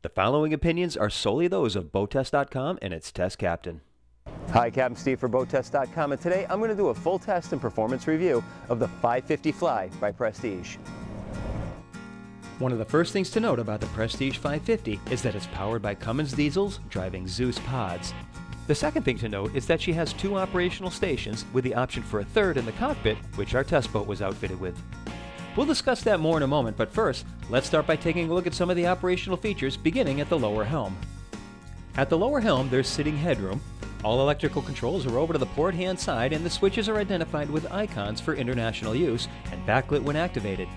The following opinions are solely those of BoatTest.com and its test captain. Hi, Captain Steve for BoatTest.com, and today I'm going to do a full test and performance review of the 550 Fly by Prestige. One of the first things to note about the Prestige 550 is that it's powered by Cummins diesels driving Zeus pods. The second thing to note is that she has two operational stations with the option for a third in the cockpit, which our test boat was outfitted with. We'll discuss that more in a moment, but first, let's start by taking a look at some of the operational features beginning at the lower helm. At the lower helm, there's sitting headroom. All electrical controls are over to the port hand side, and the switches are identified with icons for international use and backlit when activated.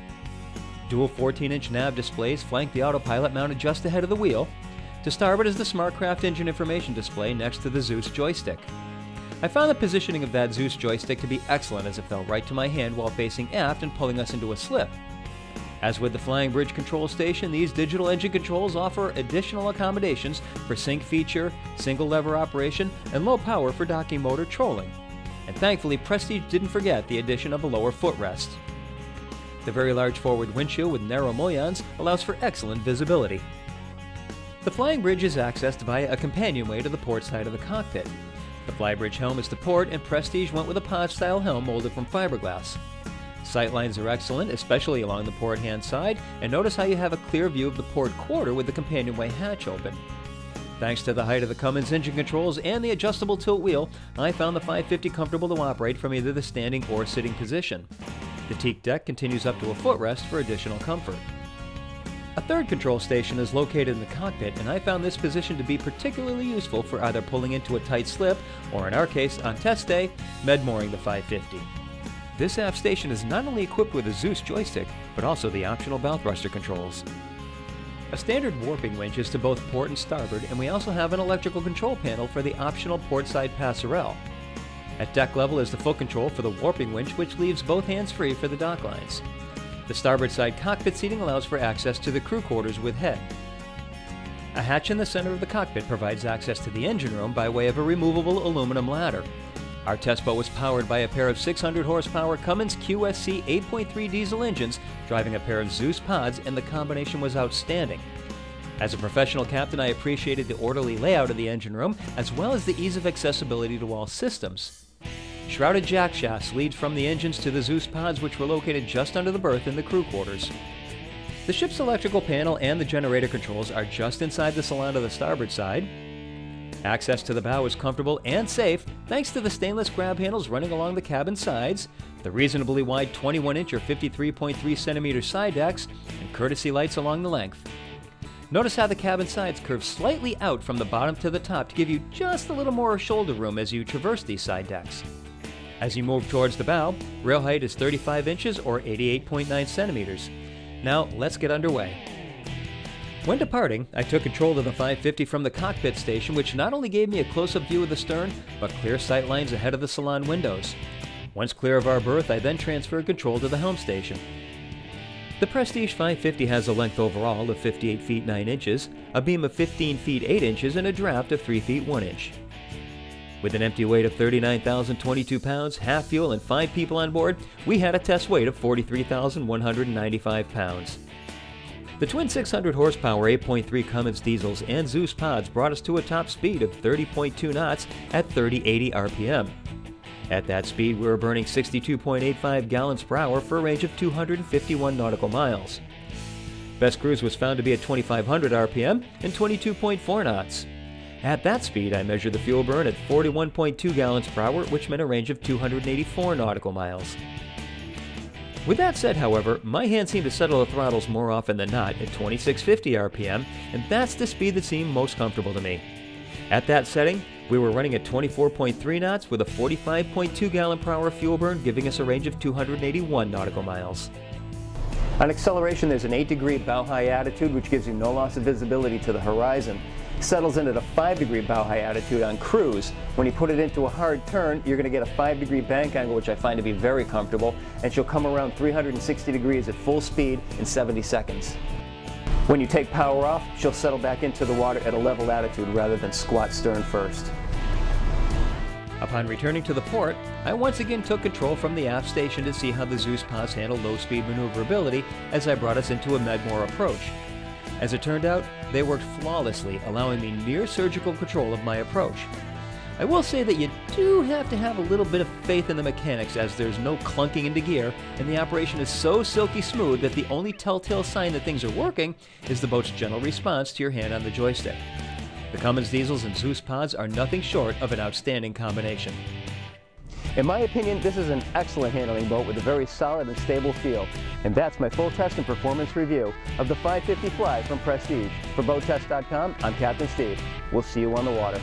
Dual 14-inch nav displays flank the autopilot mounted just ahead of the wheel. To starboard is the SmartCraft engine information display next to the Zeus joystick. I found the positioning of that Zeus joystick to be excellent as it fell right to my hand while facing aft and pulling us into a slip. As with the Flybridge control station, these digital engine controls offer additional accommodations for sync feature, single lever operation, and low power for docking motor trolling. And thankfully, Prestige didn't forget the addition of a lower footrest. The very large forward windshield with narrow mullions allows for excellent visibility. The Flybridge is accessed via a companionway to the port side of the cockpit. The Flybridge helm is to port, and Prestige went with a pod-style helm molded from fiberglass. Sightlines are excellent, especially along the port hand side, and notice how you have a clear view of the port quarter with the companionway hatch open. Thanks to the height of the Cummins engine controls and the adjustable tilt wheel, I found the 550 comfortable to operate from either the standing or sitting position. The teak deck continues up to a footrest for additional comfort. A third control station is located in the cockpit, and I found this position to be particularly useful for either pulling into a tight slip, or in our case, on test day, med-mooring the 550. This aft station is not only equipped with a Zeus joystick, but also the optional bow thruster controls. A standard warping winch is to both port and starboard, and we also have an electrical control panel for the optional port side passerelle. At deck level is the foot control for the warping winch, which leaves both hands free for the dock lines. The starboard side cockpit seating allows for access to the crew quarters with head. A hatch in the center of the cockpit provides access to the engine room by way of a removable aluminum ladder. Our test boat was powered by a pair of 600 horsepower Cummins QSC 8.3 diesel engines driving a pair of Zeus pods, and the combination was outstanding. As a professional captain, I appreciated the orderly layout of the engine room as well as the ease of accessibility to all systems. Shrouded jack shafts lead from the engines to the Zeus pods, which were located just under the berth in the crew quarters. The ship's electrical panel and the generator controls are just inside the salon to the starboard side. Access to the bow is comfortable and safe thanks to the stainless grab handles running along the cabin sides, the reasonably wide 21-inch or 53.3 centimeter side decks, and courtesy lights along the length. Notice how the cabin sides curve slightly out from the bottom to the top to give you just a little more shoulder room as you traverse these side decks. As you move towards the bow, rail height is 35 inches or 88.9 centimeters. Now let's get underway. When departing, I took control of the 550 from the cockpit station, which not only gave me a close-up view of the stern, but clear sight lines ahead of the salon windows. Once clear of our berth, I then transferred control to the helm station. The Prestige 550 has a length overall of 58 feet 9 inches, a beam of 15 feet 8 inches, and a draft of 3 feet 1 inch. With an empty weight of 39,022 pounds, half fuel, and 5 people on board, we had a test weight of 43,195 pounds. The twin 600 horsepower 8.3 Cummins diesels and Zeus pods brought us to a top speed of 30.2 knots at 3080 RPM. At that speed, we were burning 62.85 gallons per hour for a range of 251 nautical miles. Best cruise was found to be at 2500 RPM and 22.4 knots. At that speed, I measured the fuel burn at 41.2 gallons per hour, which meant a range of 284 nautical miles. With that said, however, my hand seemed to settle the throttles more often than not at 2650 RPM, and that's the speed that seemed most comfortable to me. At that setting, we were running at 24.3 knots with a 45.2 gallon per hour fuel burn, giving us a range of 281 nautical miles. On acceleration, there's an 8-degree bow-high attitude, which gives you no loss of visibility to the horizon. Settles in at a 5-degree bow-high attitude on cruise. When you put it into a hard turn, you're going to get a 5-degree bank angle, which I find to be very comfortable, and she'll come around 360 degrees at full speed in 70 seconds. When you take power off, she'll settle back into the water at a level attitude rather than squat stern first. Upon returning to the port, I once again took control from the aft station to see how the Zeus pods handle low-speed maneuverability as I brought us into a med-moor approach. As it turned out, they worked flawlessly, allowing me near surgical control of my approach. I will say that you do have to have a little bit of faith in the mechanics, as there's no clunking into gear, and the operation is so silky smooth that the only telltale sign that things are working is the boat's gentle response to your hand on the joystick. The Cummins diesels and Zeus pods are nothing short of an outstanding combination. In my opinion, this is an excellent handling boat with a very solid and stable feel. And that's my full test and performance review of the 550 Fly from Prestige. For BoatTest.com, I'm Captain Steve. We'll see you on the water.